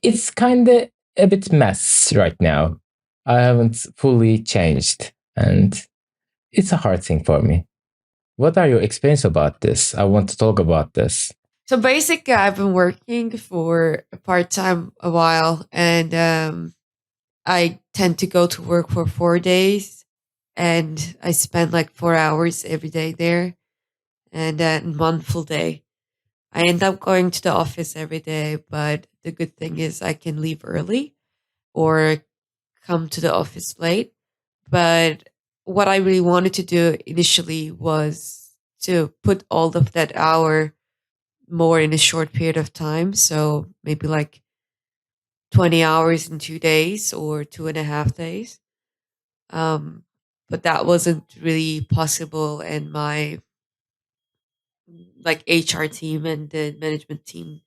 it's kind of a bit mess right now. I haven't fully changed, and it's a hard thing for me. What are your experience about this? I want to talk about this. So basically, I've been working for part-time a while, and I tend to go to work for 4 days, and I spend like 4 hours every day there, and then one full day. I end up going to the office every day, but the good thing is I can leave early or come to the office late. But what I really wanted to do initially was to put all of that hour more in a short period of time. So maybe like 20 hours in 2 days or 2.5 days. But that wasn't really possible. And my like HR team and the management team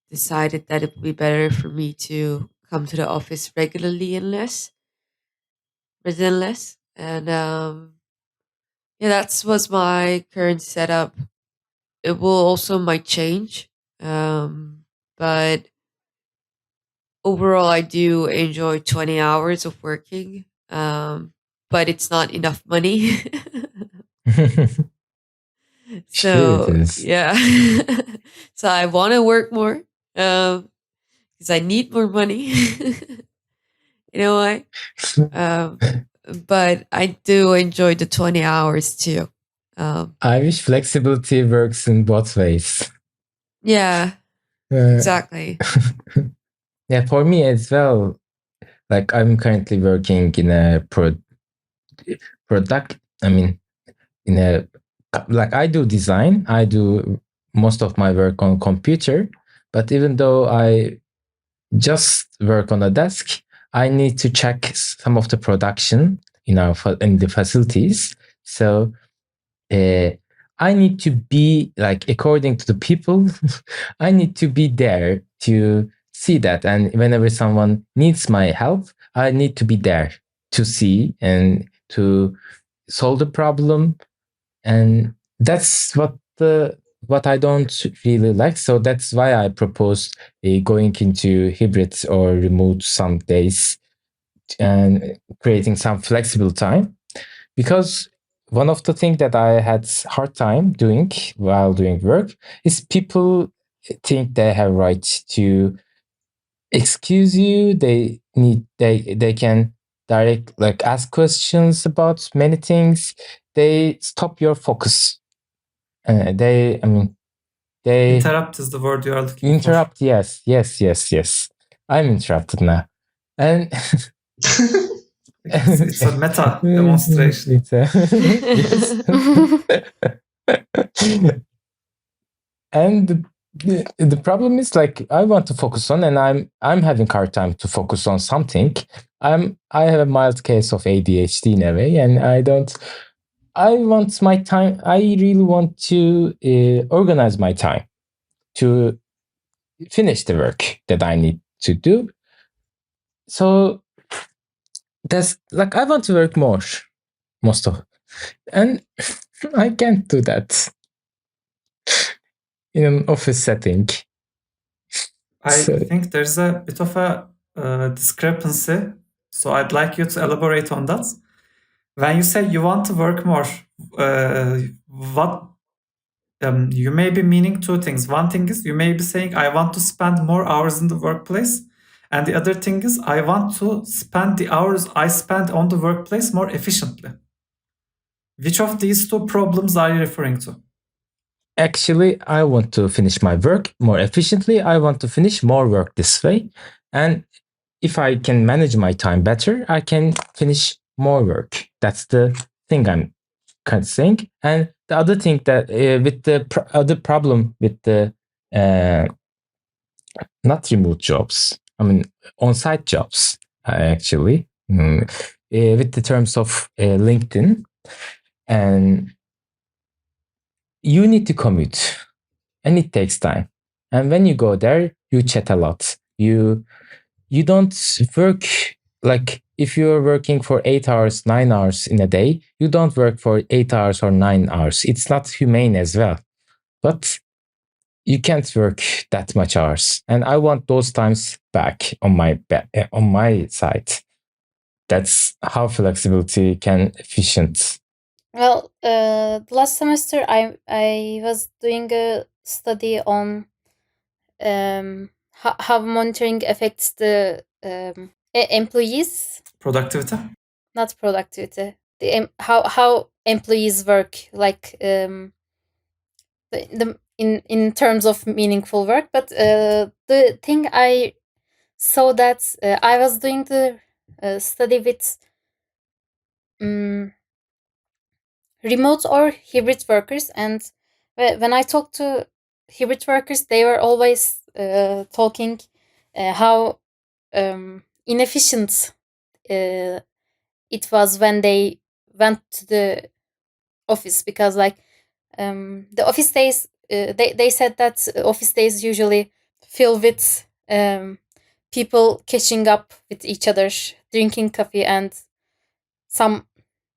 decided that it would be better for me to come to the office regularly and less, rather than less. And yeah, that was my current setup. It will also might change, but overall, I do enjoy 20 hours of working, but it's not enough money. Sure, it So is. yeah, so I want to work more because I need more money. You know why? Um, but I do enjoy the 20 hours too. I wish flexibility works in both ways. Yeah, exactly. Yeah, for me as well. Like I'm currently working in a product. I mean, in a like I do design. I do most of my work on computer. But even though I just work on a desk, I need to check some of the production in the facilities. So I need to be like, according to the people, I need to be there to see that. And whenever someone needs my help, I need to be there to see and to solve the problem. And that's what I don't really like. So that's why I proposed going into hybrid or remote some days and creating some flexible time. Because one of the things that I had hard time doing while doing work is people think they have right to excuse you. They can direct like ask questions about many things. They stop your focus. They Interrupt is the word you are looking for. Interrupt, yes. I'm interrupted now. And it's a meta demonstration. And the problem is like I want to focus on, and I'm having hard time to focus on something. I have a mild case of ADHD in a way, and I want my time. I really want to organize my time to finish the work that I need to do. So that's like I want to work more, most of, and I can't do that in an office setting. I think there's a bit of a discrepancy. So I'd like you to elaborate on that. When you say you want to work more, what you may be meaning two things. One thing is you may be saying, I want to spend more hours in the workplace. And the other thing is, I want to spend the hours I spend on the workplace more efficiently. Which of these two problems are you referring to? Actually, I want to finish my work more efficiently. I want to finish more work this way. And if I can manage my time better, I can finish more work. That's the thing I'm kind of saying. And the other thing that with the other problem with the not remote jobs, I mean on-site jobs, actually, with the terms of LinkedIn, and you need to commute, and it takes time. And when you go there, you chat a lot. You don't work like if you're working for 8 hours, 9 hours in a day, you don't work for 8 hours or 9 hours. It's not humane as well. But you can't work that much hours, and I want those times back on my side. That's how flexibility can efficient. Well, last semester I was doing a study on how monitoring affects the employees. Productivity? Not productivity. How employees work, like in terms of meaningful work. But the thing I saw that I was doing the study with remote or hybrid workers, and when I talked to hybrid workers, they were always talking how inefficient it was when they went to the office, because like the office days, they said that office days usually fill with people catching up with each other, drinking coffee, and some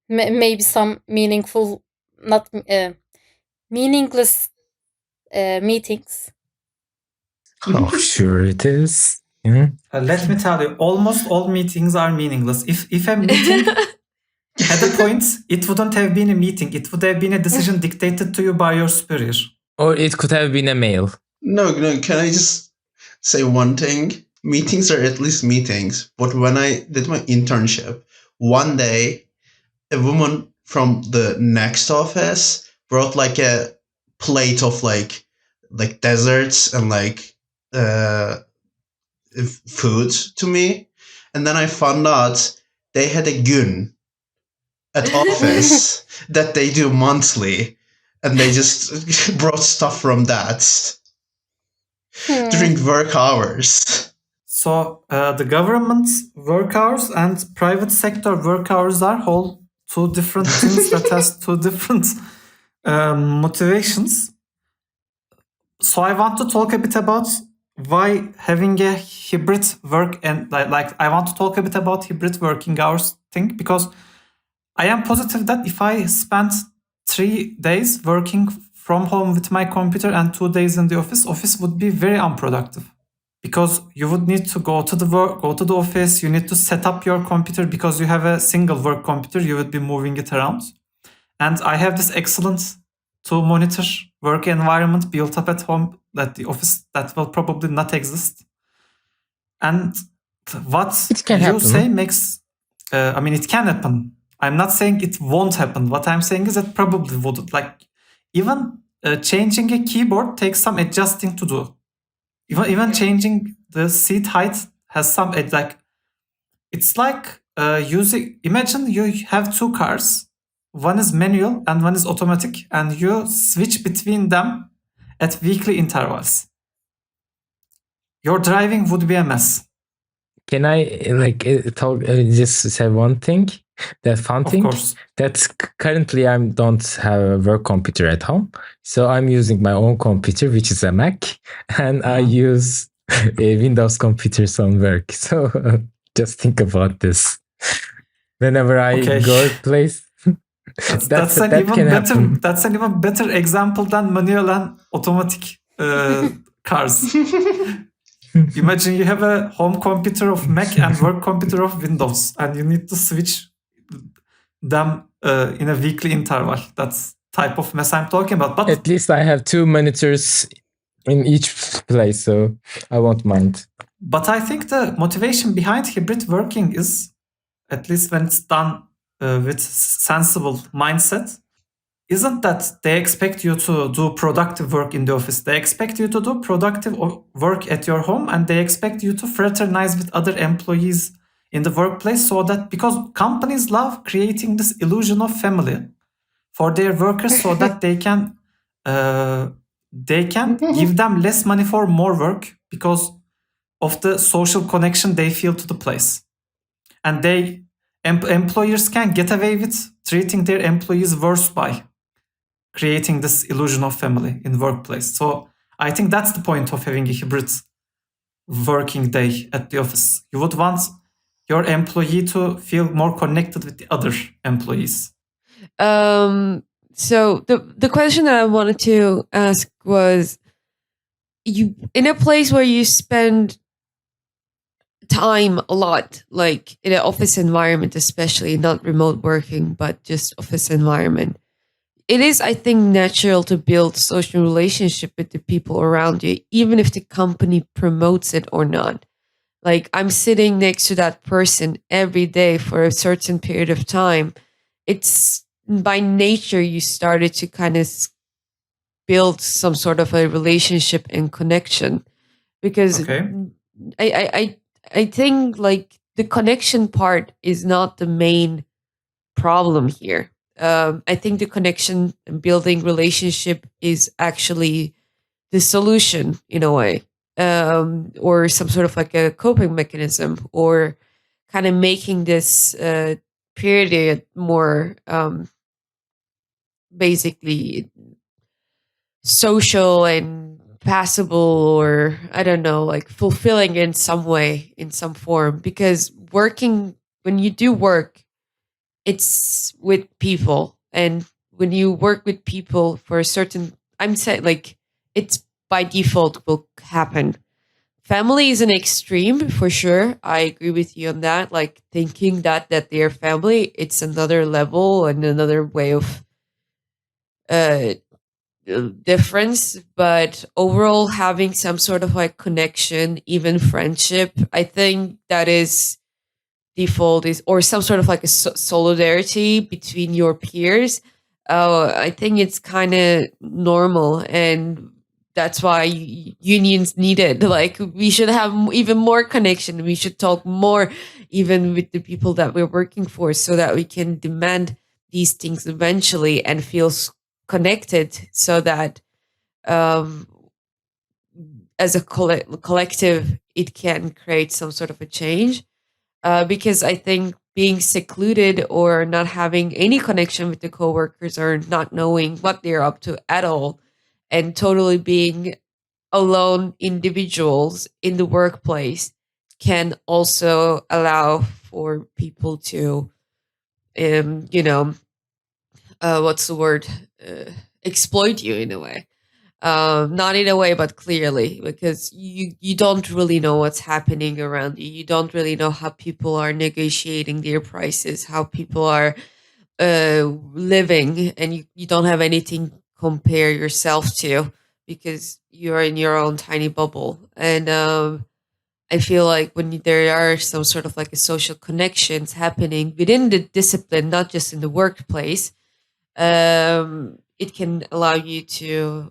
maybe some meaningful, not meaningless meetings. Oh, sure it is. Yeah. Let me tell you, almost all meetings are meaningless. If a meeting had a point, it wouldn't have been a meeting. It would have been a decision dictated to you by your superior. Or it could have been a mail. No, can I just say one thing? Meetings are at least meetings. But when I did my internship, one day, a woman from the next office brought like a plate of like desserts and like food to me. And then I found out they had a gün at office that they do monthly, and they just brought stuff from that during work hours. So the government work hours and private sector work hours are whole two different things that has two different motivations. So I want to talk a bit about why having a hybrid work, and like I want to talk a bit about hybrid working hours thing, because I am positive that if I spent 3 days working from home with my computer and 2 days in the office would be very unproductive, because you would need to go to the office, you need to set up your computer because you have a single work computer, you would be moving it around. And I have this excellent to monitor work environment built up at home, that the office that will probably not exist. And what you say makes, I mean, it can happen. I'm not saying it won't happen. What I'm saying is it probably would. Like, even changing a keyboard takes some adjusting to do. Even changing the seat height has some, like, it's like imagine you have 2 cars. One is manual and one is automatic, and you switch between them at weekly intervals. Your driving would be a mess. Can I just say one thing? That fun thing. Of course. That's currently I don't have a work computer at home, so I'm using my own computer, which is a Mac, and I use a Windows computers on work. So just think about this. Whenever I go to place, that's an even better example than manual and automatic cars. Imagine you have a home computer of Mac and work computer of Windows, and you need to switch them in a weekly interval. That's type of mess I'm talking about. But at least I have 2 monitors in each place, so I won't mind. But I think the motivation behind hybrid working is, at least when it's done with sensible mindset, isn't that they expect you to do productive work in the office. They expect you to do productive work at your home, and they expect you to fraternize with other employees in the workplace, so that, because companies love creating this illusion of family for their workers, so that they can give them less money for more work because of the social connection they feel to the place. And employers can get away with treating their employees worse by creating this illusion of family in the workplace. So I think that's the point of having a hybrid working day at the office. You would want your employee to feel more connected with the other employees. So the question that I wanted to ask was, you in a place where you spend time a lot, like in an office environment, especially not remote working, but just office environment. It is, I think, natural to build social relationship with the people around you, even if the company promotes it or not. Like I'm sitting next to that person every day for a certain period of time. It's by nature you started to kind of build some sort of a relationship and connection because Okay. I think like the connection part is not the main problem here. I think the connection and building relationship is actually the solution in a way, or some sort of like a coping mechanism, or kind of making this period more basically social and passable, or I don't know, like fulfilling in some way, in some form. Because working, when you do work, it's with people. And when you work with people for a certain, I'm saying like it's by default will happen. Family is an extreme for sure. I agree with you on that. Like thinking that they're family, it's another level and another way of uh difference. But overall, having some sort of like connection, even friendship, I think that is default, is, or some sort of like a solidarity between your peers. I think it's kind of normal, and that's why unions needed. Like we should have even more connection. We should talk more, even with the people that we're working for, so that we can demand these things eventually and feel connected, so that um, as a collective, it can create some sort of a change. Because I think being secluded or not having any connection with the coworkers, or not knowing what they're up to at all, and totally being alone individuals in the workplace, can also allow for people to, you know, what's the word? Exploit you in a way. Not in a way, but clearly, because you don't really know what's happening around you. You don't really know how people are negotiating their prices, how people are living, and you don't have anything compare yourself to, because you're in your own tiny bubble. And I feel like when there are some sort of like a social connections happening within the discipline, not just in the workplace, it can allow you to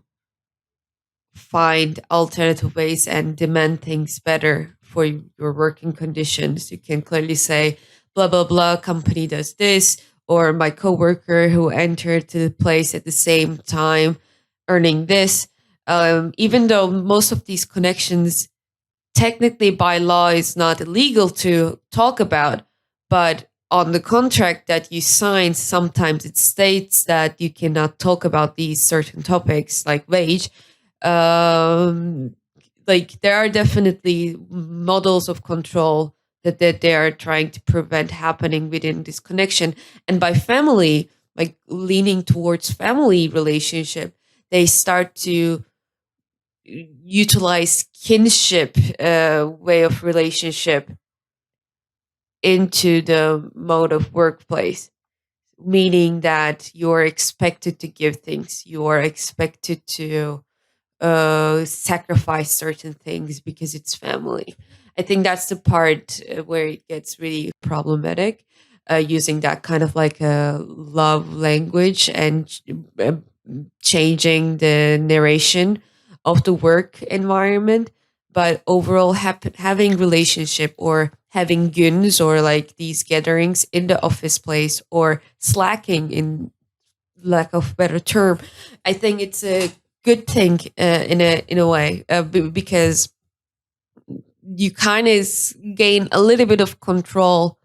find alternative ways and demand things better for your working conditions. You can clearly say, blah, blah, blah, company does this, or my coworker who entered to the place at the same time earning this. Even though most of these connections, technically by law, is not illegal to talk about, but on the contract that you sign, sometimes it states that you cannot talk about these certain topics like wage. Like there are definitely models of control that they are trying to prevent happening within this connection. And by family, like leaning towards family relationship, they start to utilize kinship way of relationship into the mode of workplace, meaning that you're expected to give things, you are expected to sacrifice certain things because it's family. I think that's the part where it gets really problematic, using that kind of like a love language, and uh, changing the narration of the work environment. But overall, having relationship, or having guns, or like these gatherings in the office place, or slacking, in lack of better term, I think it's a good thing in a way, because you kind of gain a little bit of control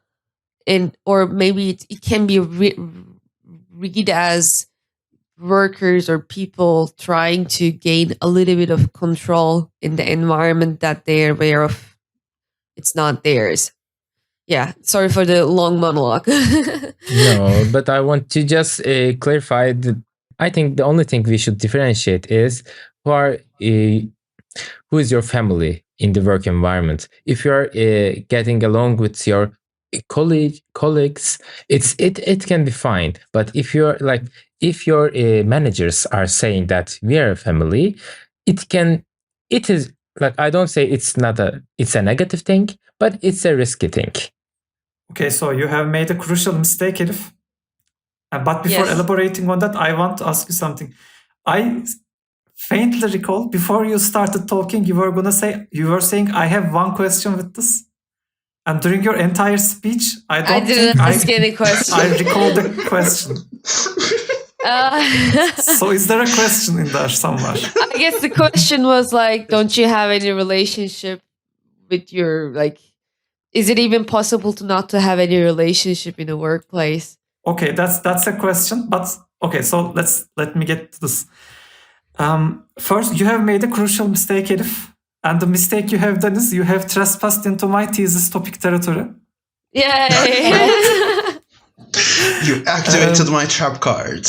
in, or maybe it can be read as workers or people trying to gain a little bit of control in the environment that they're aware of it's not theirs. Yeah, sorry for the long monologue. No, but I want to just clarify that I think the only thing we should differentiate is who are who is your family in the work environment. If you're getting along with your colleagues, it can be fine. But if your managers are saying that we are a family, it is like, I don't say it's a negative thing, but it's a risky thing. Okay, so you have made a crucial mistake, Elif. But before elaborating on that, I want to ask you something. I faintly recall before you started talking, you were saying, I have one question with this. And during your entire speech, I didn't ask any question. I recall the question. So is there a question in there somewhere? I guess the question was like, don't you have any relationship with your, like, is it even possible not to have any relationship in a workplace? Okay, that's a question. But okay, so let me get to this. First, you have made a crucial mistake, Elif. And the mistake you have done is you have trespassed into my thesis topic territory. Yay! You activated my trap card.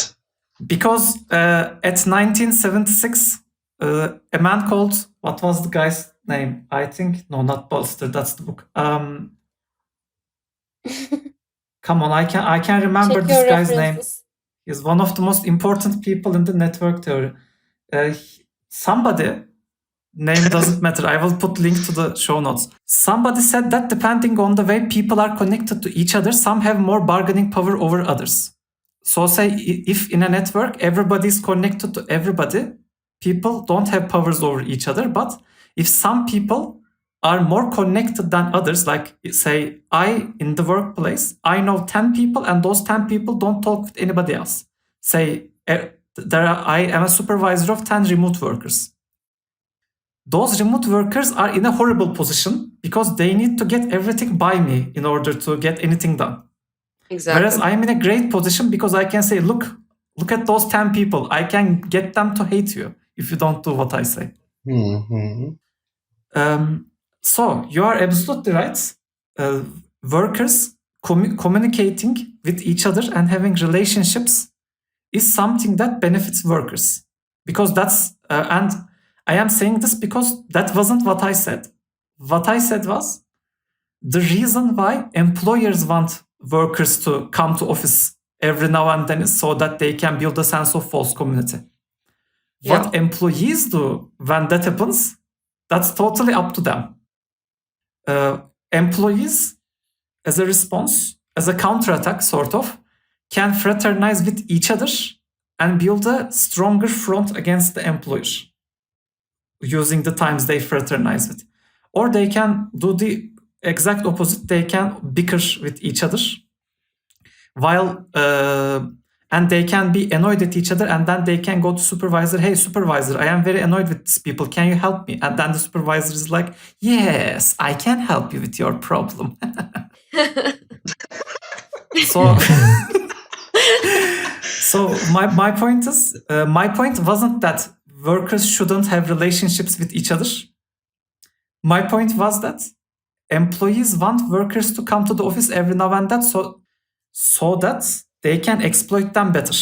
Because at 1976, a man called, what was the guy's name? I think, no, not Bolster, that's the book. Come on, I can remember this guy's name. He's one of the most important people in the network theory. Somebody, name doesn't matter. I will put link to the show notes. Somebody said that depending on the way people are connected to each other, some have more bargaining power over others. So say if in a network, everybody is connected to everybody, people don't have powers over each other. But if some people are more connected than others, like say in the workplace, I know 10 people and those 10 people don't talk with anybody else. Say I am a supervisor of 10 remote workers. Those remote workers are in a horrible position because they need to get everything by me in order to get anything done. Exactly. Whereas I'm in a great position because I can say, look at those 10 people. I can get them to hate you if you don't do what I say. Mm-hmm. So you are absolutely right. Workers communicating with each other and having relationships is something that benefits workers. Because that's, and I am saying this because that wasn't what I said. What I said was the reason why employers want workers to come to office every now and then is so that they can build a sense of false community. Yeah. What employees do when that happens, that's totally up to them. Employees, as a response, as a counterattack sort of, can fraternize with each other and build a stronger front against the employer using the times they fraternize with. Or they can do the exact opposite. They can bicker with each other while and they can be annoyed at each other, and then they can go to supervisor, hey supervisor, I am very annoyed with these people, can you help me? And then the supervisor is like, yes, I can help you with your problem. So my point is, my point wasn't that workers shouldn't have relationships with each other. My point was that employees want workers to come to the office every now and then so that they can exploit them better.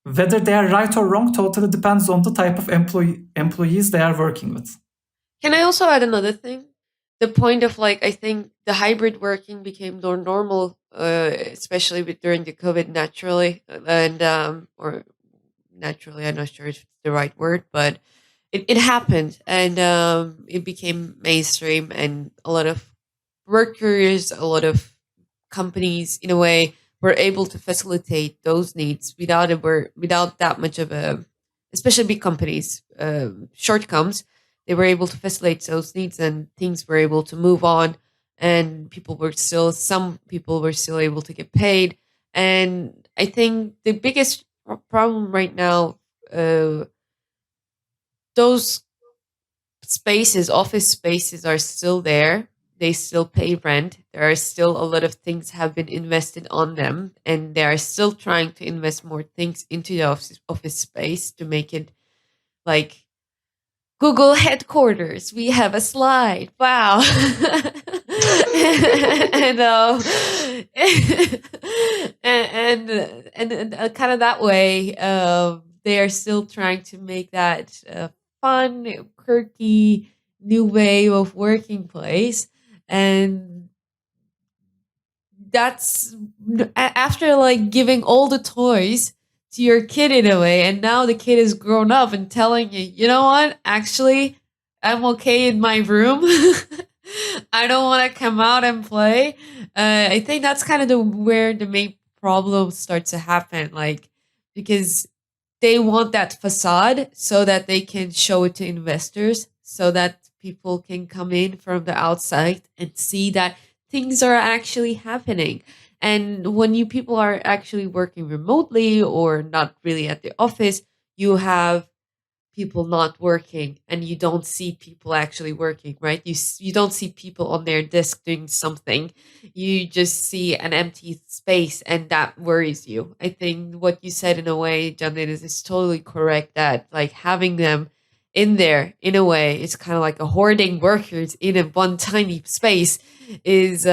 Whether they are right or wrong totally depends on the type of employees they are working with. Can I also add another thing? The point of like, I think the hybrid working became more normal, especially during the COVID naturally, and or naturally, I'm not sure if it's the right word, but it happened, and it became mainstream, and a lot of workers, a lot of companies, in a way, were able to facilitate those needs without that much of a, especially big companies, shortcomings. They were able to facilitate those needs, and things were able to move on, and some people were still able to get paid. And I think the biggest problem right now, those spaces, office spaces, are still there. They still pay rent. There are still a lot of things have been invested on them, and they are still trying to invest more things into the office space to make it like Google headquarters. We have a slide. Wow. and kind of that way, they are still trying to make that fun, quirky, new way of working place. And that's after like giving all the toys to your kid in a way, and now the kid is grown up and telling you, you know what, actually I'm okay in my room. I don't want to come out and play. I think that's kind of where the main problem starts to happen, like, because they want that facade so that they can show it to investors, so that people can come in from the outside and see that things are actually happening. And when you people are actually working remotely or not really at the office, you have people not working and you don't see people actually working, right? You don't see people on their desk doing something. You just see an empty space, and that worries you. I think what you said in a way, Can Deniz, is totally correct, that like having them in there in a way, it's kind of like a hoarding workers in a one tiny space is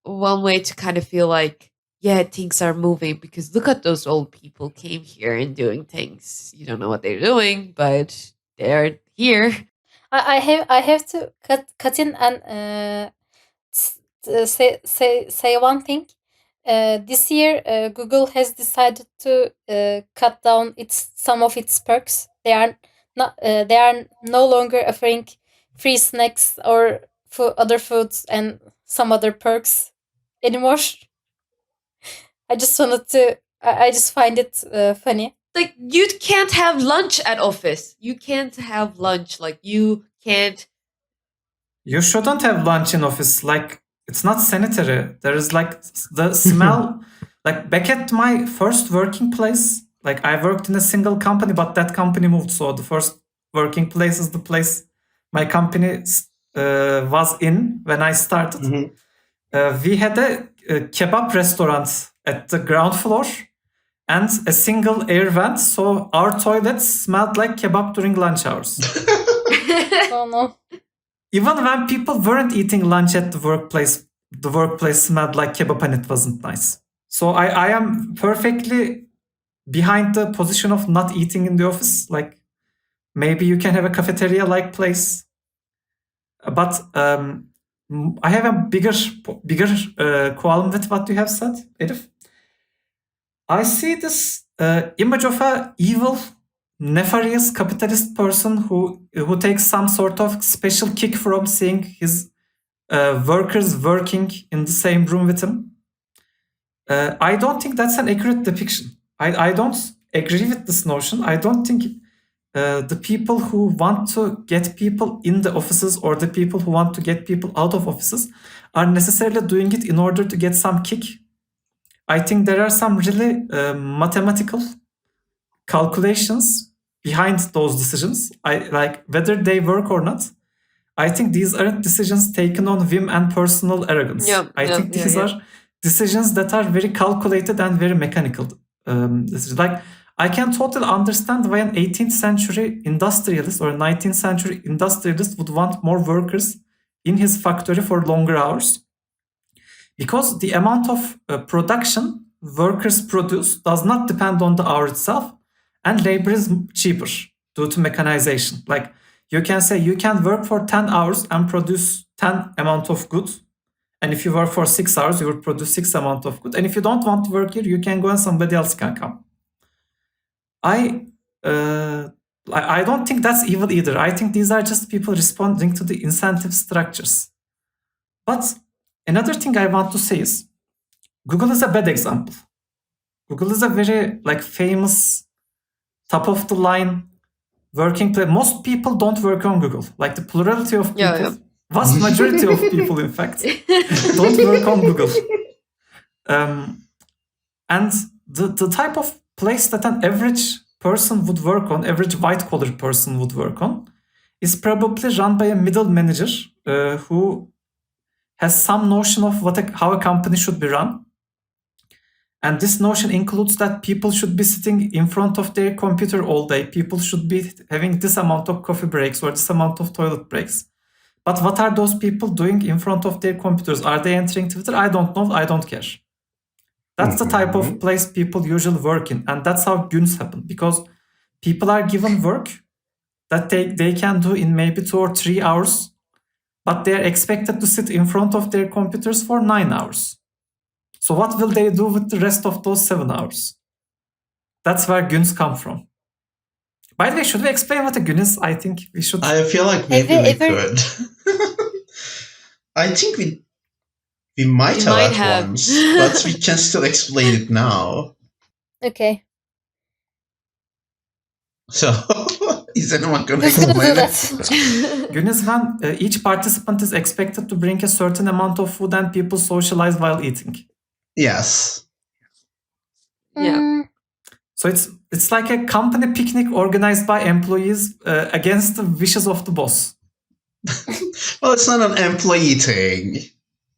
one way to kind of feel like, yeah, things are moving, because look at those old people came here and doing things. You don't know what they're doing, but they're here. I have to cut in and say one thing. This year, Google has decided to cut down some of its perks. They are no longer offering free snacks or other foods and some other perks anymore. I just wanted to. I just find it funny. Like, you can't have lunch at office. You can't have lunch. Like, you can't. You shouldn't have lunch in office. Like, it's not sanitary. There is like the smell. Like, back at my first working place, like I worked in a single company, but that company moved. So the first working place is the place my company was in when I started. We had a kebab restaurant at the ground floor and a single air vent. So our toilets smelled like kebab during lunch hours. Oh no. Even when people weren't eating lunch at the workplace smelled like kebab and it wasn't nice. So I am perfectly behind the position of not eating in the office. Like, maybe you can have a cafeteria-like place. But I have a bigger qualm with what you have said, Elif. I see this image of a evil, nefarious capitalist person who takes some sort of special kick from seeing his workers working in the same room with him. I don't think that's an accurate depiction. I don't agree with this notion. I don't think the people who want to get people in the offices or the people who want to get people out of offices are necessarily doing it in order to get some kick. I think there are some really mathematical calculations behind those decisions. Like whether they work or not. I think these aren't decisions taken on whim and personal arrogance. I think these are decisions that are very calculated and very mechanical. Like, I can totally understand why an 18th century industrialist or a 19th century industrialist would want more workers in his factory for longer hours. Because the amount of production workers produce does not depend on the hour itself, and labor is cheaper due to mechanization. Like, you can say you can work for 10 hours and produce 10 amount of goods. And if you work for 6 hours, you will produce 6 amount of goods. And if you don't want to work here, you can go and somebody else can come. I don't think that's evil either. I think these are just people responding to the incentive structures. But another thing I want to say is Google is a bad example. Google is a very famous, top of the line working place. Most people don't work on Google. Like the plurality of people, vast majority of people, in fact, don't work on Google. And the type of place that an average person would work on, average white-collar person would work on, is probably run by a middle manager who has some notion of how a company should be run. And this notion includes that people should be sitting in front of their computer all day. People should be having this amount of coffee breaks or this amount of toilet breaks. But what are those people doing in front of their computers? Are they entering Twitter? I don't know. I don't care. That's the type of place people usually work in. And that's how guns happen. Because people are given work that they can do in maybe 2 or 3 hours, but they're expected to sit in front of their computers for 9 hours. So what will they do with the rest of those 7 hours? That's where guns come from. By the way, should we explain what a gun is? I think we should. I feel like maybe we could. I think we might have once, but we can still explain it now. Okay. So, is anyone going to explain it? Gün is when each participant is expected to bring a certain amount of food and people socialize while eating. Yes. Yeah. So it's like a company picnic organized by employees against the wishes of the boss. Well, it's not an employee thing,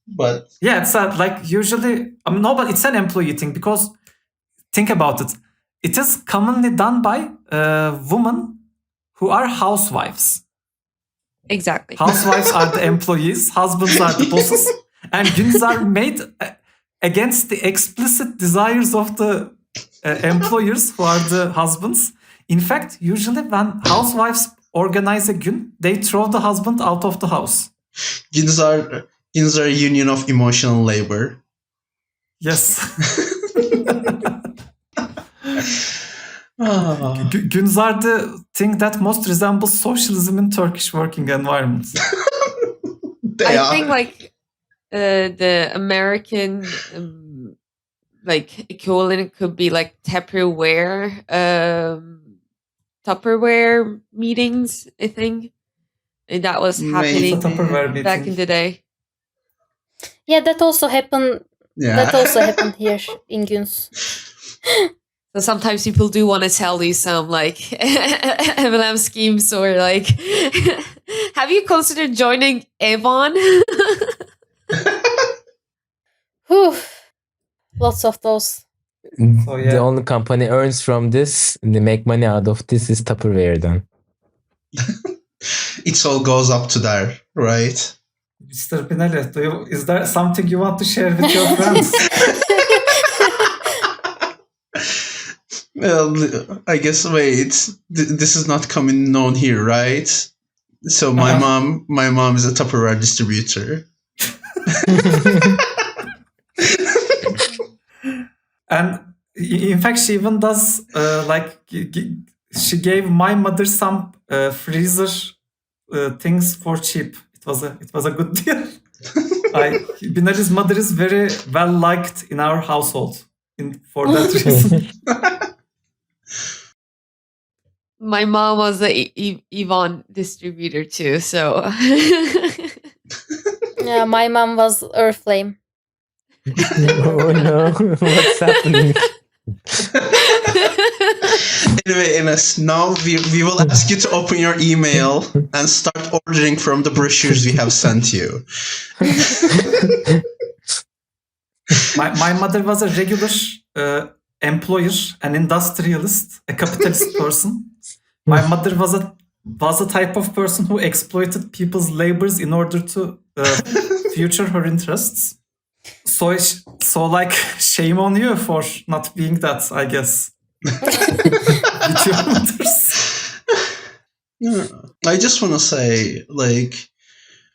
but yeah, it's like usually no, but it's an employee thing because think about it. It is commonly done by women who are housewives. Exactly. Housewives are the employees, husbands are the bosses, and guns are made against the explicit desires of the employers who are the husbands. In fact, usually when housewives organize a gün, they throw the husband out of the house. Guns are a union of emotional labor. Yes. Guns are the thing that most resembles socialism in Turkish working environments. I think like the American like equivalent could be like Tupperware meetings, I think. And that was happening back in the day. Yeah, that also happened. Yeah. That also happened here in Guns. So sometimes people do want to tell you some like MLM schemes or like, have you considered joining Avon? Whew. Lots of those. So, yeah. The only company earns from this, they make money out of this is Tupperware then. It all goes up to there, right? Mr. Pinelli, is there something you want to share with your friends? Well, I guess this is not common known here, right? So my mom is a Tupperware distributor. And in fact, she even does she gave my mother some freezer things for cheap. It was a good deal. Binali's mother is very well liked in our household for that reason. My mom was the Avon distributor too, so. Yeah, my mom was Earthflame. Oh no, what's happening? Anyway, Enes, now we will ask you to open your email and start ordering from the brochures we have sent you. My mother was a regular employer, an industrialist, a capitalist person. My mother was a type of person who exploited people's labors in order to future her interests. So like, shame on you for not being that, I guess. With your mothers. Yeah. I just want to say, like,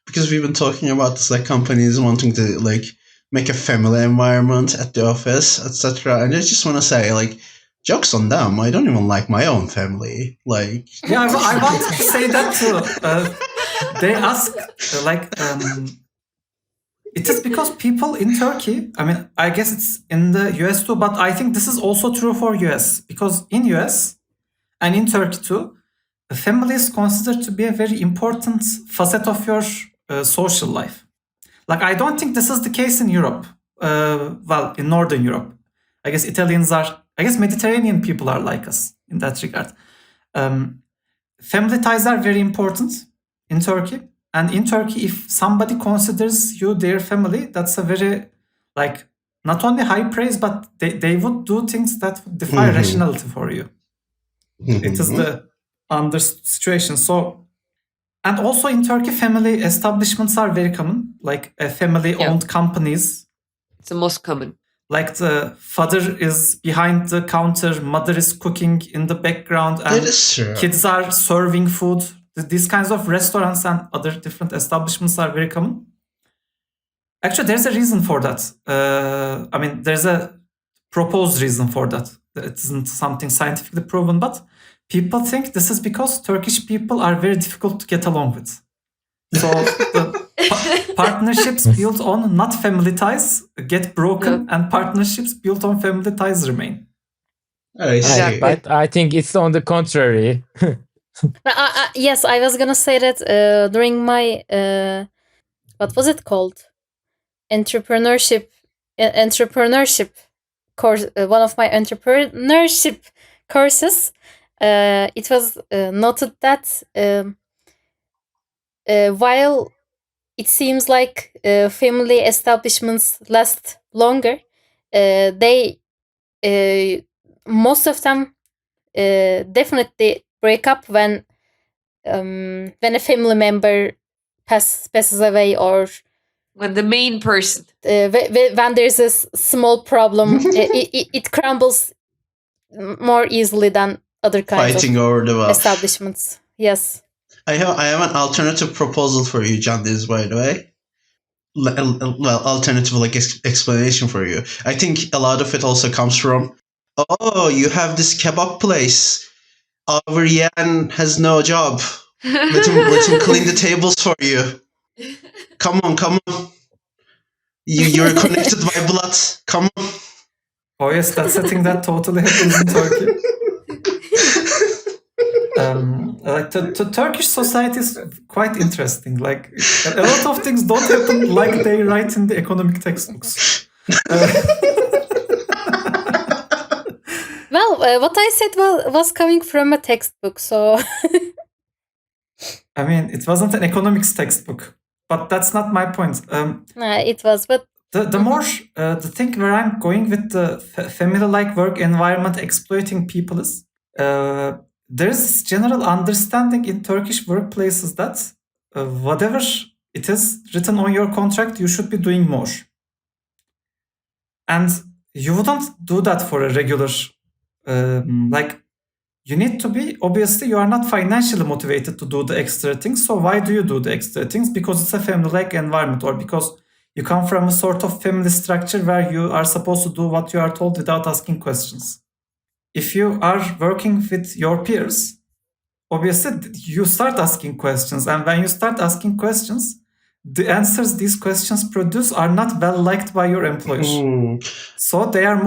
because we've been talking about this, like, companies wanting to, like, make a family environment at the office, etc. And I just want to say, like, jokes on them. I don't even like my own family. Like, yeah, I wanted to say that too. They ask, it is because people in Turkey, I mean, I guess it's in the US too, but I think this is also true for US, because in US and in Turkey too, a family is considered to be a very important facet of your social life. Like, I don't think this is the case in Europe. In Northern Europe. I guess Mediterranean people are like us in that regard. Family ties are very important in Turkey. And in Turkey, if somebody considers you their family, that's a very, like, not only high praise, but they would do things that would defy rationality for you. It is the under situation. So, and also in Turkey, family establishments are very common, like family-owned companies. It's the most common. Like the father is behind the counter, mother is cooking in the background, and That is true. kids are serving food. These kinds of restaurants and other different establishments are very common. Actually, there's a reason for that. I mean, there's a proposed reason for that. It isn't something scientifically proven, but people think this is because Turkish people are very difficult to get along with. So the partnerships built on not family ties get broken, and partnerships built on family ties remain. I see. Exactly. But I think it's on the contrary. Yes, I was gonna say that during my what was it called? Entrepreneurship course. One of my entrepreneurship courses. It was noted that while it seems like family establishments last longer, they most of them definitely break up when a family member passes away, or When the main person. when there's a small problem, it crumbles more easily than other kinds Fighting of over the wealth. establishments. Yes. I have an alternative proposal for you, Can Deniz, by the way. Well, alternative like explanation for you. I think a lot of it also comes from, oh, you have this kebab place. Our Yan has no job. Let him clean the tables for you. Come on. You're connected by blood. Come on. Oh yes, that's a thing that totally happens in Turkey. Like the Turkish society is quite interesting. Like a lot of things don't happen like they write in the economic textbooks. Well, what I said was coming from a textbook, so I mean, it wasn't an economics textbook, but that's not my point. it was. But The more the thing where I'm going with the family-like work environment exploiting people is there's general understanding in Turkish workplaces that whatever it is written on your contract, you should be doing more. And you wouldn't do that for a regular, like you need to be, obviously you are not financially motivated to do the extra things. So why do you do the extra things? Because it's a family-like environment, or because you come from a sort of family structure where you are supposed to do what you are told without asking questions. If you are working with your peers, obviously you start asking questions. And when you start asking questions, the answers these questions produce are not well liked by your employers. So they are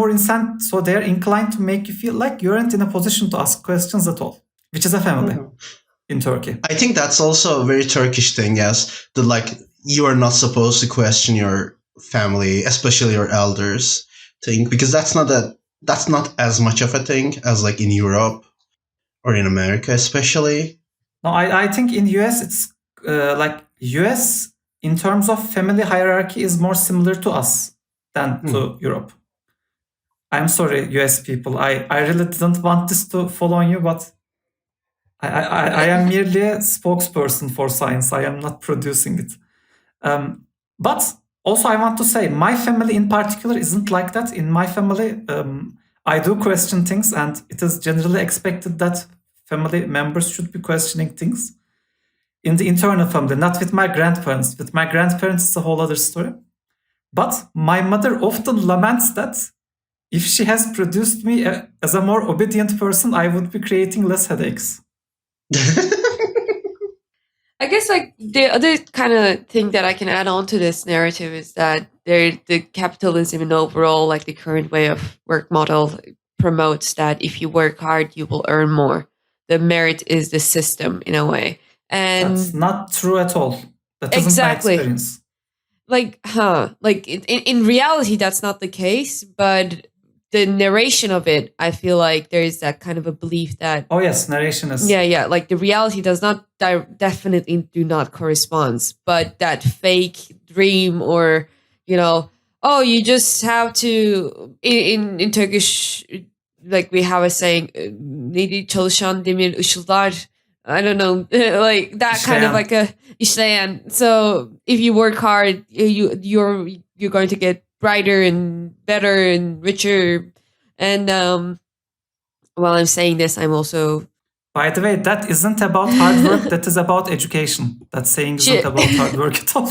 they are inclined to make you feel like you aren't in a position to ask questions at all, which is a family in Turkey. I think that's also a very Turkish thing, yes. That like you are not supposed to question your family, especially your elders thing, because that's not as much of a thing as like in Europe or in America, especially. No, I think in US it's like US in terms of family hierarchy is more similar to us than to Europe. I'm sorry, US people. I really didn't want this to fall on you, but I am merely a spokesperson for science. I am not producing it. But also I want to say my family in particular isn't like that. In my family, I do question things, and it is generally expected that family members should be questioning things. In the internal family, not with my grandparents. With my grandparents, it's a whole other story. But my mother often laments that if she has produced me as a more obedient person, I would be creating less headaches. I guess like the other kind of thing that I can add on to this narrative is that the capitalism and overall like the current way of work model promotes that if you work hard, you will earn more. The merit is the system in a way. And that's not true at all. That isn't exactly. my experience. Like in reality, that's not the case, but the narration of it, I feel like there is that kind of a belief that... Oh yes, narration is... Yeah, like the reality does not definitely do not correspond, but that fake dream or, oh, you just have to... In Turkish, like we have a saying, neydi çalışan demir ışıldar. I don't know, like that kind of like a İşleyen. So if you work hard, you're going to get brighter and better and richer. And while I'm saying this, I'm also... By the way, that isn't about hard work. That is about education. That saying isn't about hard work at all.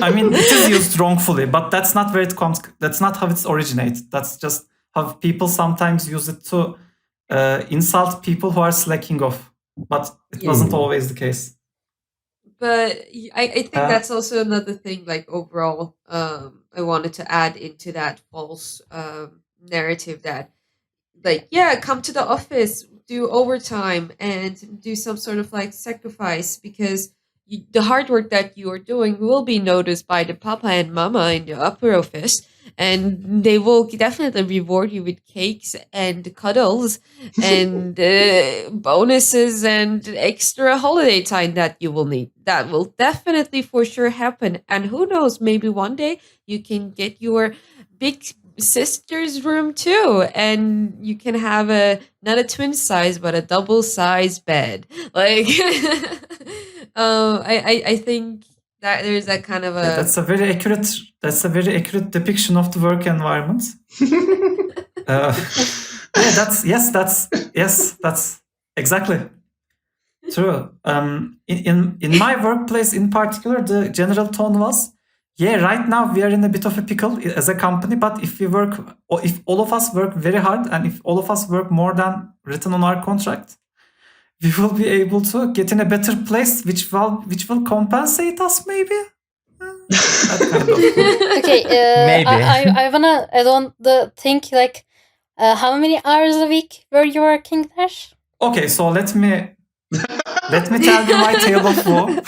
I mean, it is used wrongfully, but that's not where it comes. That's not how it's originated. That's just how people sometimes use it to insult people who are slacking off. But it wasn't always the case. But I think that's also another thing, like overall, I wanted to add into that false narrative that, like, yeah, come to the office, do overtime, and do some sort of like sacrifice, because the hard work that you are doing will be noticed by the papa and mama in the upper office, and they will definitely reward you with cakes and cuddles and bonuses and extra holiday time that you will need. That will definitely for sure happen. And who knows, maybe one day you can get your big sister's room too, and you can have not a twin size but a double size bed. Like I think that there's that kind of a... Yeah, that's a very accurate depiction of the work environment. That's exactly true. In my workplace in particular, the general tone was, yeah, right now we are in a bit of a pickle as a company, but if all of us work very hard and if all of us work more than written on our contract, we will be able to get in a better place, which will compensate us, maybe. That kind of. Okay, Maybe. I wanna add on the thing, like, how many hours a week were you working there? Okay, so let me tell you my tale of woe.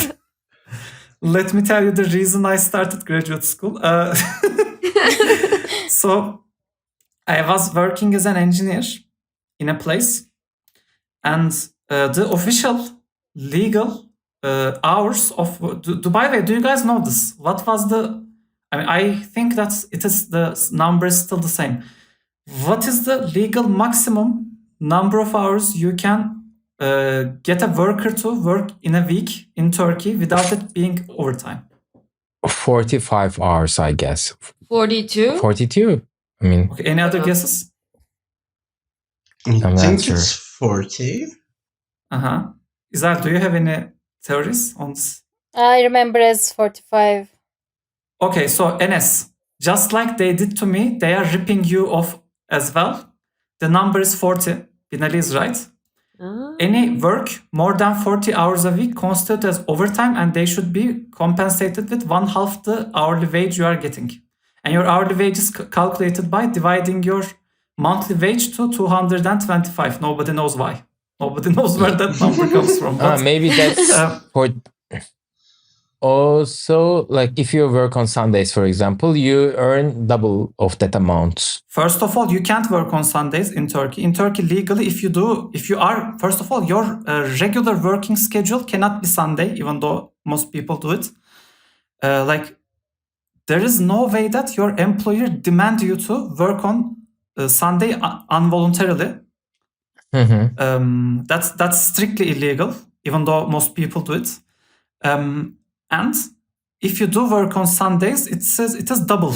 Let me tell you the reason I started graduate school. So I was working as an engineer in a place, and the official legal hours of... by the way, do you guys know this? What was the... I think that the number is still the same. What is the legal maximum number of hours you can get a worker to work in a week in Turkey without it being overtime? 45 hours, I guess. 42? 42. I mean, Okay, any other guesses? I I'm think not sure. it's 40. Izal, do you have any theories on this? I remember as 45. Okay, so NS, just like they did to me, they are ripping you off as well. The number is 40. Binali is right. Any work more than 40 hours a week constituted as overtime, and they should be compensated with 1/2 the hourly wage you are getting. And your hourly wage is calculated by dividing your monthly wage to 225. Nobody knows why. Nobody knows where that number comes from. But, maybe that's for... Also, like if you work on Sundays, for example, you earn double of that amount. First of all, you can't work on Sundays in Turkey. In Turkey, legally, first of all, your regular working schedule cannot be Sunday, even though most people do it. There is no way that your employer demand you to work on Sunday involuntarily. Mm-hmm. That's strictly illegal, even though most people do it. And if you do work on Sundays, it says it is double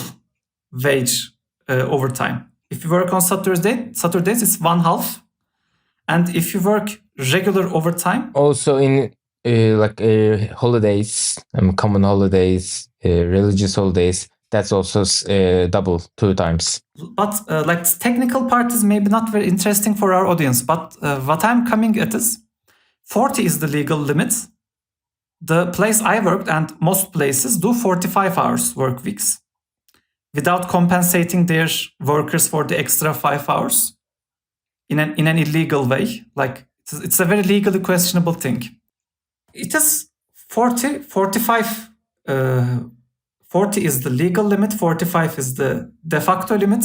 wage overtime. If you work on Saturdays it's 1/2. And if you work regular overtime... Also in holidays, common holidays, religious holidays, that's also double 2 times. But technical part is maybe not very interesting for our audience. But what I'm coming at is 40 is the legal limit. The place I worked, and most places, do 45 hours work weeks without compensating their workers for the extra 5 hours in an illegal way. Like, it's a very legally questionable thing. It is 40, 45. 40 is the legal limit, 45 is the de facto limit,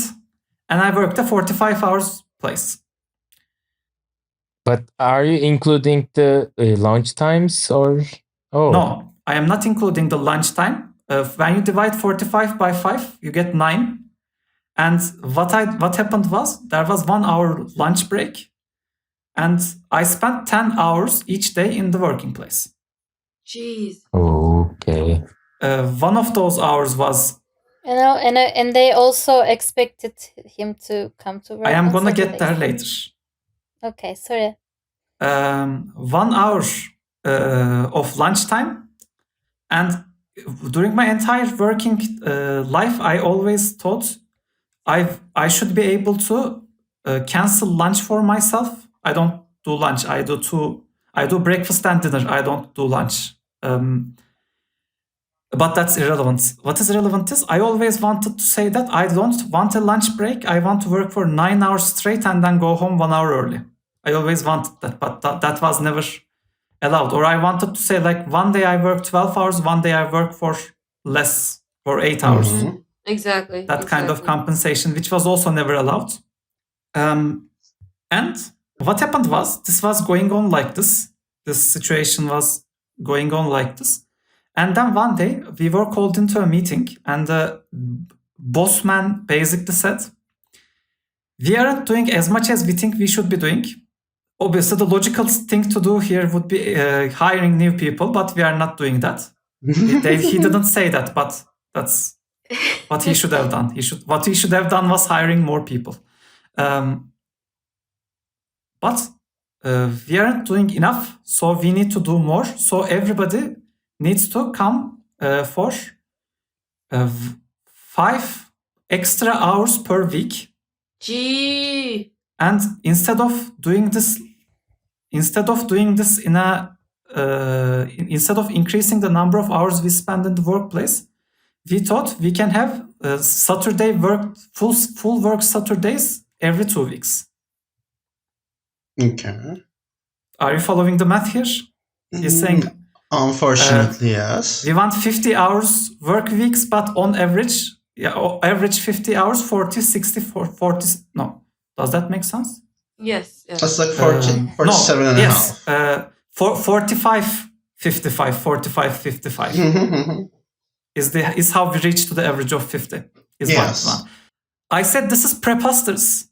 and I worked a 45 hours place. But are you including the lunch times or... Oh. No, I am not including the lunch time. When you divide 45 by 5, you get 9. And what happened was, there was 1 hour lunch break, and I spent 10 hours each day in the working place. Jeez. Okay. One of those hours was You know, and they also expected him to come to work. I am on gonna get there Saturdays. later. Okay, sorry. 1 hour of lunchtime, and during my entire working life, I always thought I should be able to cancel lunch for myself. I don't do lunch. I do breakfast and dinner. I don't do lunch. But that's irrelevant. What is relevant is I always wanted to say that I don't want a lunch break. I want to work for 9 hours straight and then go home 1 hour early. I always wanted that, but that was never allowed. Or I wanted to say like one day I work 12 hours, one day I work for less, for 8 hours. Mhm. Exactly. That kind of compensation, which was also never allowed. And what happened was, this was going on like this. This situation was going on like this. And then one day we were called into a meeting, and the boss man basically said, we aren't doing as much as we think we should be doing. Obviously, the logical thing to do here would be hiring new people, but we are not doing that. He didn't say that, but that's what he should have done. What he should have done was hiring more people. But we aren't doing enough, so we need to do more. So everybody needs to come for 5 extra hours per week. Gee. And instead of doing this instead of increasing the number of hours we spend in the workplace, we thought we can have Saturday work, full work Saturdays every 2 weeks. Okay. Are you following the math here? He's saying, unfortunately, yes. we want 50 hours work weeks, but on average, average 50 hours, 40, 60, 40. No. Does that make sense? Yes. That's like 47 and a half. 45, 55, 45, 55 is how we reach to the average of 50. Yes. I said this is preposterous.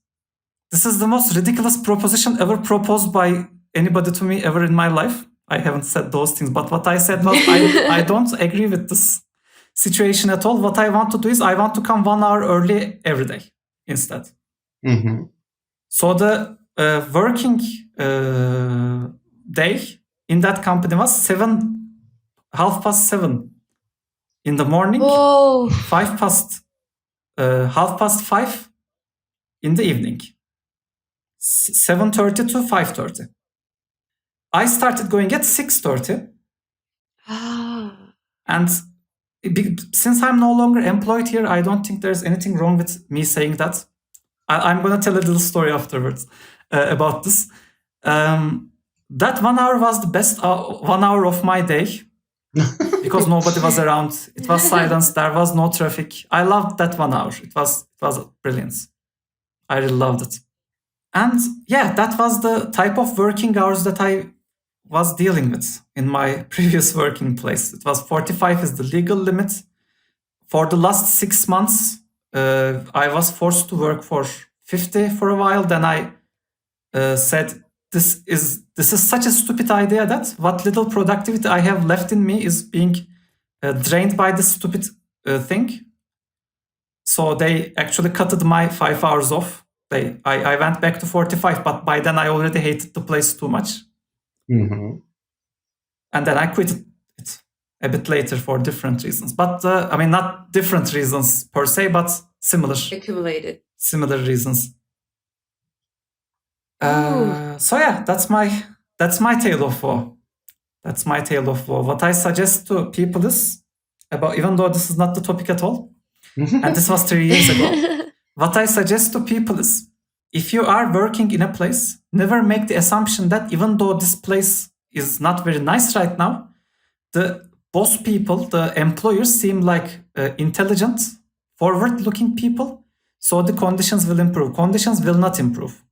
This is the most ridiculous proposition ever proposed by anybody to me ever in my life. I haven't said those things, but what I said was I don't agree with this situation at all. What I want to do is I want to come 1 hour early every day instead. Mm-hmm. So the working day in that company was 7:30 in the morning, Whoa. 5:30 in the evening, 7:30 to 5:30. I started going at 6:30, and since I'm no longer employed here, I don't think there's anything wrong with me saying that. I'm going to tell a little story afterwards about this. That 1 hour was the best 1 hour of my day because nobody was around. It was silence. There was no traffic. I loved that 1 hour. It was brilliant. I really loved it. And yeah, that was the type of working hours that I was dealing with in my previous working place. It was 45 is the legal limit. For the last 6 months, I was forced to work for 50 for a while. Then I said, this is such a stupid idea that what little productivity I have left in me is being drained by this stupid thing. So they actually cutted my 5 hours off. I went back to 45, but by then I already hated the place too much. Mm-hmm. And then I quit it a bit later for different reasons. But not different reasons per se, but similar reasons. So yeah, that's my tale of woe. That's my tale of woe. What I suggest to people is, even though this is not the topic at all, and this was 3 years ago, what I suggest to people is, if you are working in a place, never make the assumption that even though this place is not very nice right now, the boss people, the employers seem like intelligent, forward-looking people, so the conditions will improve. Conditions will not improve.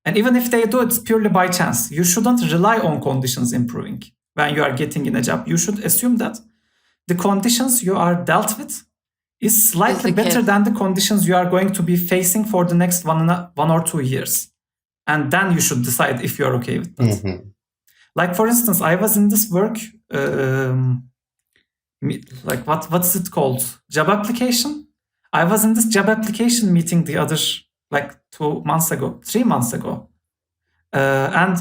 And even if they do, it's purely by chance. You shouldn't rely on conditions improving when you are getting in a job. You should assume that the conditions you are dealt with is slightly better than the conditions you are going to be facing for the next 1 or 2 years. And then you should decide if you're okay with that. Mm-hmm. Like, for instance, I was in this work like what's it called? Job application? I was in this job application meeting the other, like 3 months ago. And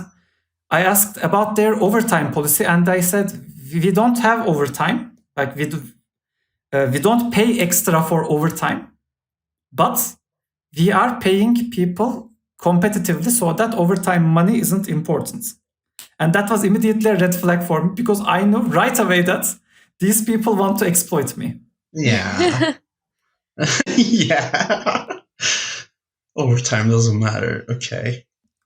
I asked about their overtime policy, and I said, we don't have overtime. Like we don't pay extra for overtime, but we are paying people competitively so that overtime money isn't important. And that was immediately a red flag for me, because I knew right away that these people want to exploit me. Yeah. Yeah. Overtime doesn't matter. Okay.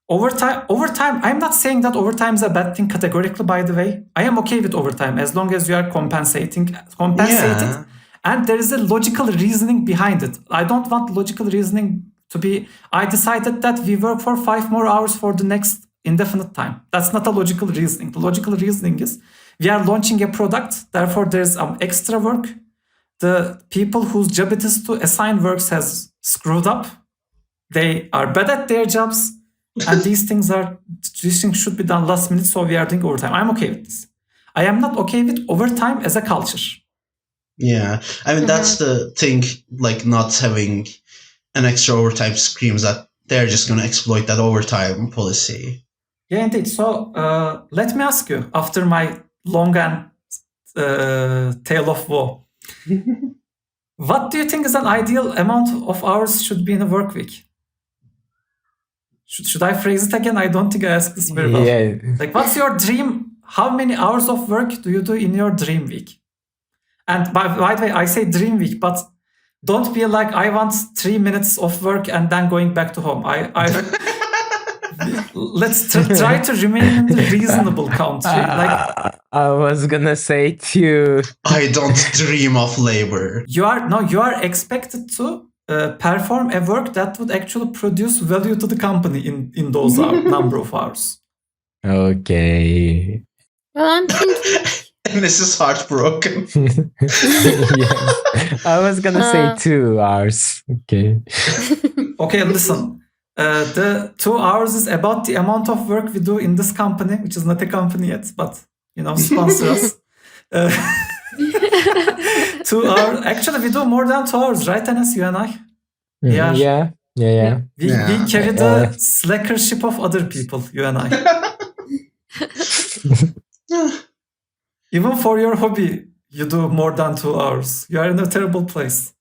Overtime, I'm not saying that overtime is a bad thing categorically, by the way. I am okay with overtime as long as you are compensated. Yeah. And there is a logical reasoning behind it. I don't want logical reasoning to be, I decided that we work for 5 more hours for the next indefinite time. That's not a logical reasoning. The logical reasoning is we are launching a product, therefore there's extra work. The people whose job it is to assign works has screwed up. They are bad at their jobs, and these things should be done last minute, so we are doing overtime. I'm okay with this. I am not okay with overtime as a culture. Yeah. I mean, that's the thing, like not having an extra overtime screams that they're just going to exploit that overtime policy. Yeah, indeed. So let me ask you, after my long and tale of woe, what do you think is an ideal amount of hours should be in a work week? Should I phrase it again? I don't think I asked this very well. Yeah. Like, what's your dream? How many hours of work do you do in your dream week? And by the way, I say dream week, but don't be like, I want 3 minutes of work and then going back to home. Let's try to remain in the reasonable country. Like, I was gonna say too. I don't dream of labor. You are expected to perform a work that would actually produce value to the company in those number of hours. Okay. Well, I'm thinking. And this is heartbroken. Yes. I was gonna say 2 hours. Okay. Okay, listen. The 2 hours is about the amount of work we do in this company, which is not a company yet, but sponsor us. 2 hours. Actually, we do more than 2 hours, right, Enes? You and I. Yeah. We carry the slackership of other people. You and I. Even for your hobby, you do more than 2 hours. You are in a terrible place.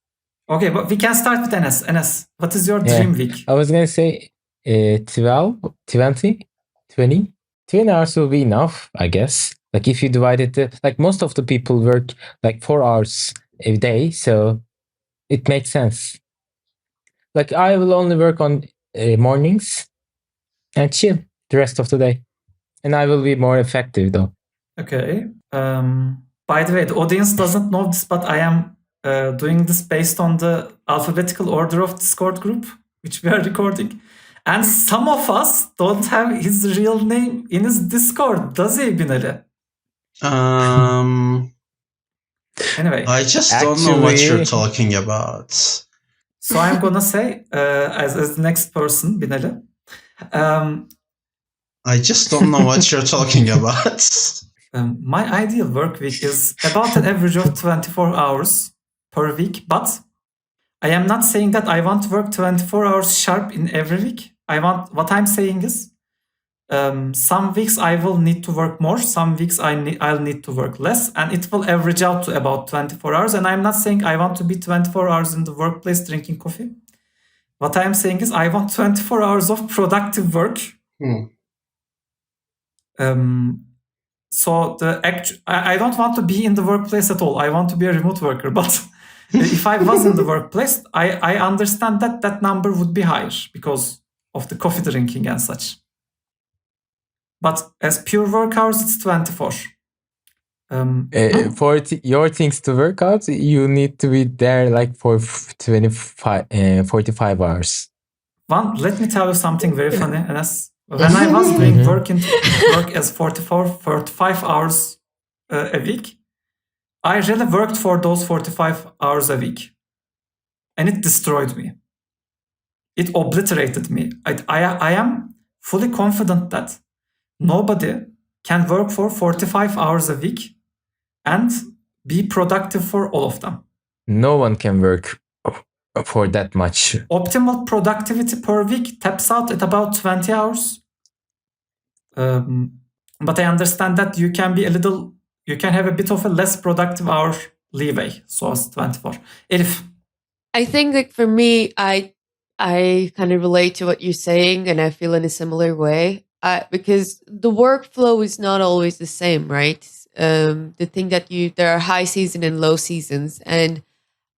Okay, but we can start with Enes. Enes, what is your dream week? I was going to say 20 hours will be enough, I guess. Like if you divide it, like most of the people work like 4 hours a day, so it makes sense. Like I will only work on mornings and chill the rest of the day. And I will be more effective though. Okay. By the way, the audience doesn't know this, but I am doing this based on the alphabetical order of Discord group, which we are recording. And some of us don't have his real name in his Discord, does he, Binali? Anyway. I just don't know what you're talking about. So I'm gonna say, as the next person, Binali. I just don't know what you're talking about. My ideal work week is about an average of 24 hours per week, but I am not saying that I want to work 24 hours sharp in every week. What I'm saying is, some weeks I will need to work more, some weeks I'll need to work less, and it will average out to about 24 hours. And I'm not saying I want to be 24 hours in the workplace drinking coffee. What I'm saying is I want 24 hours of productive work. So I don't want to be in the workplace at all. I want to be a remote worker. But if I was in the workplace, I understand that number would be higher because of the coffee drinking and such. But as pure work hours, it's 24. For your things to work out, you need to be there like for 45 hours. Let me tell you something very funny, Enes. When I was doing work as 45 hours a week, I really worked for those 45 hours a week. And it destroyed me. It obliterated me. I am fully confident that nobody can work for 45 hours a week and be productive for all of them. No one can work for that much. Optimal productivity per week taps out at about 20 hours. But I understand that you can have a bit of a less productive hour leeway. So as 24. Elif. I think like for me, I kind of relate to what you're saying, and I feel in a similar way. Because the workflow is not always the same, right? The thing that there are high season and low seasons, and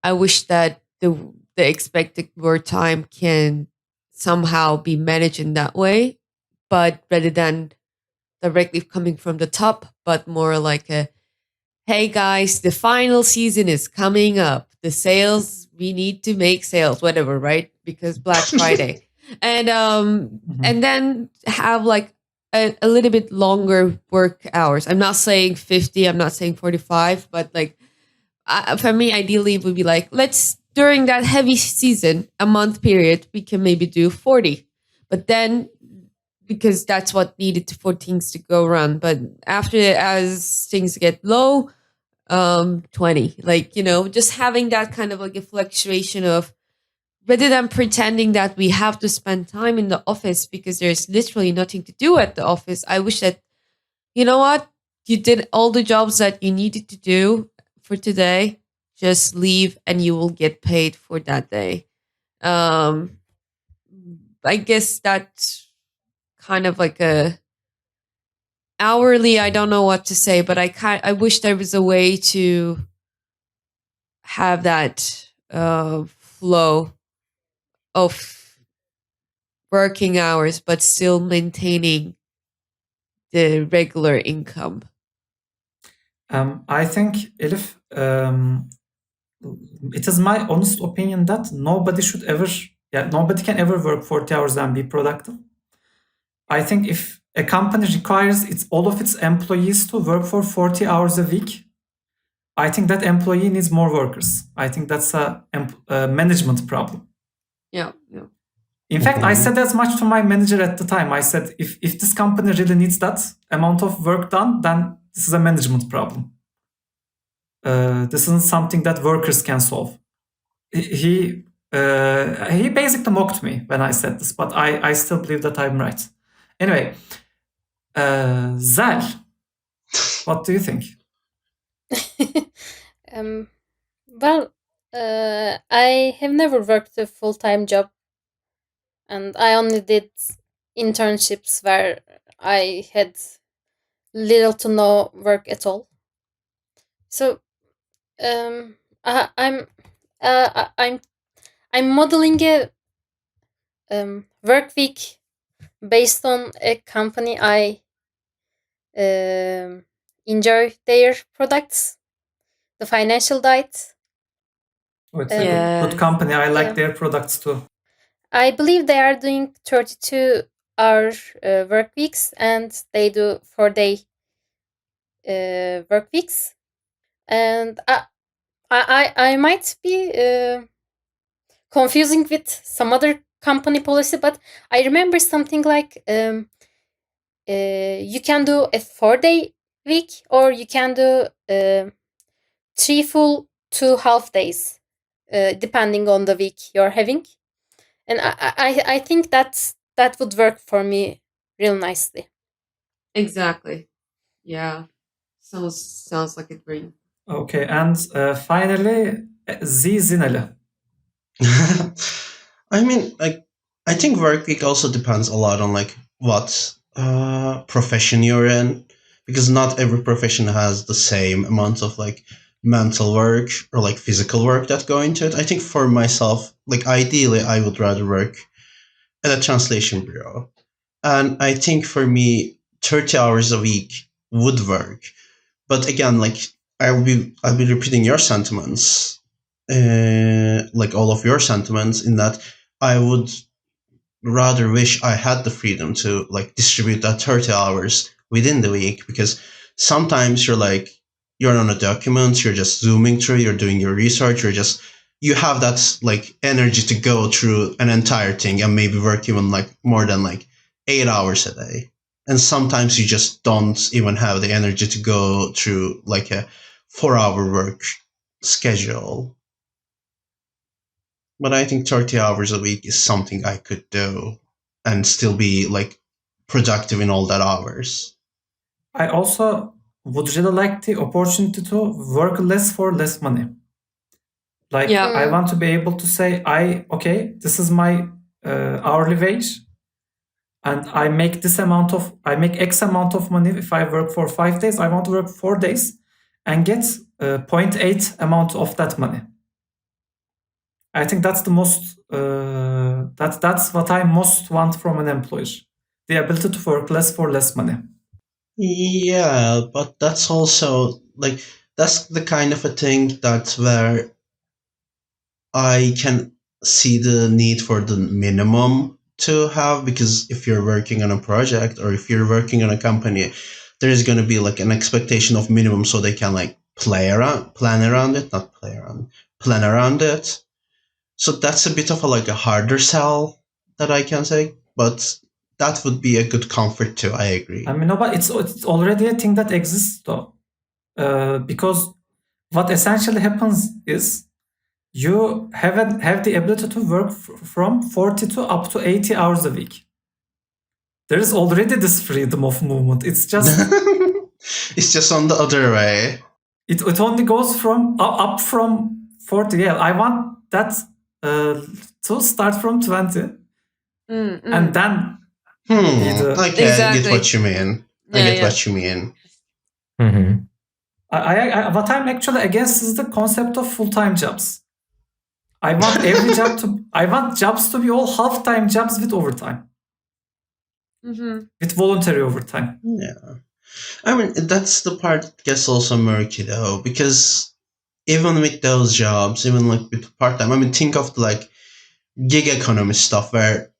I wish that the expected work time can somehow be managed in that way, but rather than directly coming from the top, but more like a, hey guys, the final season is coming up. The sales, we need to make sales, whatever, right? Because Black Friday. And and then have like a little bit longer work hours. I'm not saying 50, I'm not saying 45, but like for me, ideally, it would be like, during that heavy season, a month period, we can maybe do 40. But then, because that's what needed for things to go around. But as things get low, 20. Like, just having that kind of like a fluctuation of, rather than pretending that we have to spend time in the office because there's literally nothing to do at the office, I wish that, you know what, you did all the jobs that you needed to do for today. Just leave and you will get paid for that day. I guess that's kind of like a hourly. I don't know what to say, but I wish there was a way to have that flow of working hours, but still maintaining the regular income. I think, Elif, it is my honest opinion that nobody can ever work 40 hours and be productive. I think if a company requires all of its employees to work for 40 hours a week, I think that employee needs more workers. I think that's a management problem. Yeah. In fact, I said as much to my manager at the time. I said, if this company really needs that amount of work done, then this is a management problem. This isn't something that workers can solve. He basically mocked me when I said this, but I still believe that I'm right. Anyway, Zal, what do you think? Well, I have never worked a full-time job, and I only did internships where I had little to no work at all. So, I'm modeling a work week based on a company I enjoy their products, the Financial Diet. Oh, it's a good company. I like their products too. I believe they are doing 32-hour work weeks, and they do 4-day work weeks. And I might be confusing with some other company policy, but I remember something like you can do a 4-day week, or you can do 3 full 2 half days, depending on the week you're having. And I think that would work for me real nicely. Exactly. Yeah. Sounds like a dream. Okay, and finally, Zinele. I mean, I think work week also depends a lot on like what profession you're in, because not every profession has the same amount of like mental work or like physical work that go into it. I think for myself, like ideally, I would rather work at a translation bureau, and I think for me, 30 hours a week would work. But again, like I'll be repeating your sentiments, like all of your sentiments, in that I would rather wish I had the freedom to like distribute that 30 hours within the week, because sometimes you're on a document, you're just zooming through, you're doing your research, you have that like energy to go through an entire thing and maybe work even like more than like 8 hours a day. And sometimes you just don't even have the energy to go through like a 4-hour work schedule. But I think 30 hours a week is something I could do and still be like productive in all that hours. I also would really like the opportunity to work less for less money. Like Yeah. I want to be able to say, this is my hourly wage, and I make X amount of money if I work for 5 days. I want to work 4 days and get 0.8 amount of that money. I think that's the most that's what I most want from an employer: the ability to work less for less money. Yeah, but that's also like that's the kind of a thing that's where I can see the need for the minimum to have, because if you're working on a project or if you're working on a company, there is going to be like an expectation of minimum so they can like plan around it. So that's a bit of a harder sell that I can say, but that would be a good comfort too. I agree. I mean, no, but it's already a thing that exists though, because what essentially happens is you have the ability to work from 40 to up to 80 hours a week. There is already this freedom of movement. It's just it's just on the other way. It only goes from up from 40. Yeah, I want that to start from 20, and then Okay, Exactly. I get what you mean. I Yeah, get yeah. what you mean. Mm-hmm. I what I'm actually against is the concept of full-time jobs. I want jobs to be all half-time jobs with overtime, with voluntary overtime. Yeah. I mean, that's the part that gets also murky though, because even with those jobs, even like with part-time, I mean, think of the gig economy stuff where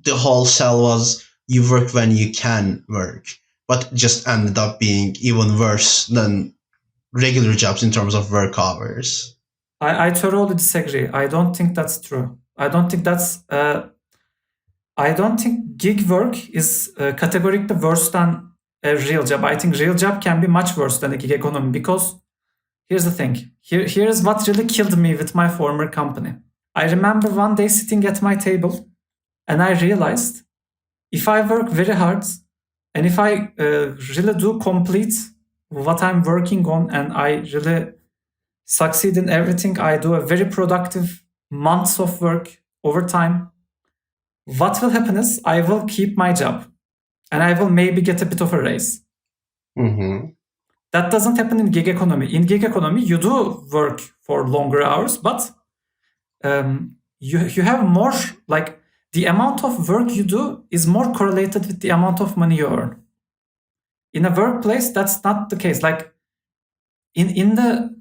the whole sell was you work when you can work, but just ended up being even worse than regular jobs in terms of work hours. I totally disagree. I don't think that's true. I don't think gig work is categorically worse than a real job. I think real job can be much worse than a gig economy, because here's the thing. Here's what really killed me with my former company. I remember one day sitting at my table and I realized if I work very hard and if I really do complete what I'm working on and I really succeed in everything, I do a very productive months of work over time, what will happen is I will keep my job and I will maybe get a bit of a raise. Mm-hmm. That doesn't happen in gig economy. In gig economy, you do work for longer hours, but you have more, like the amount of work you do is more correlated with the amount of money you earn. In a workplace, that's not the case. Like in the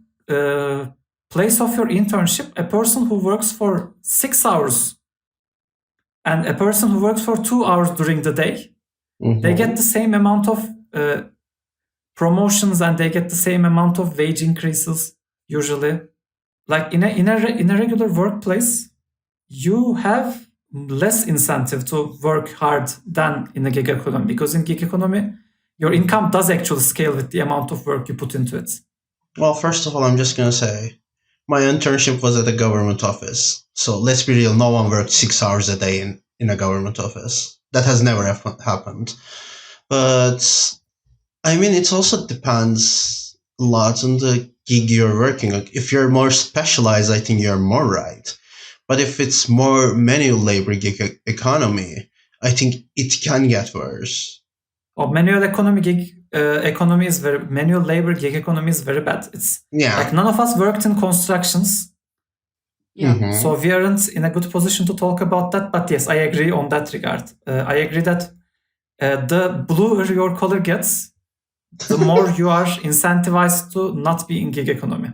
place of your internship, a person who works for 6 hours and a person who works for 2 hours during the day, they get the same amount of promotions and they get the same amount of wage increases usually. Like in a regular workplace, you have less incentive to work hard than in a gig economy, because in gig economy, your income does actually scale with the amount of work you put into it. Well, first of all, I'm just going to say my internship was at a government office. So let's be real, no one worked 6 hours a day in a government office. That has never happened. But I mean, it also depends a lot on the gig you're working on. If you're more specialized, I think you're more right. But if it's more manual labor gig economy, I think it can get worse. Manual economy gig economy is manual labor gig economy is very bad. It's like none of us worked in constructions. Yeah. So we aren't in a good position to talk about that. But yes, I agree on that regard. I agree that the bluer your collar gets, the more you are incentivized to not be in gig economy.